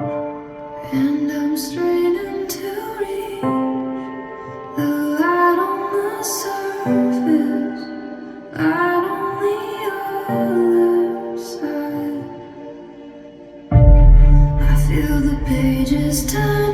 And I'm straining to reach the light on the surface, light on the other side. I feel the pages turn.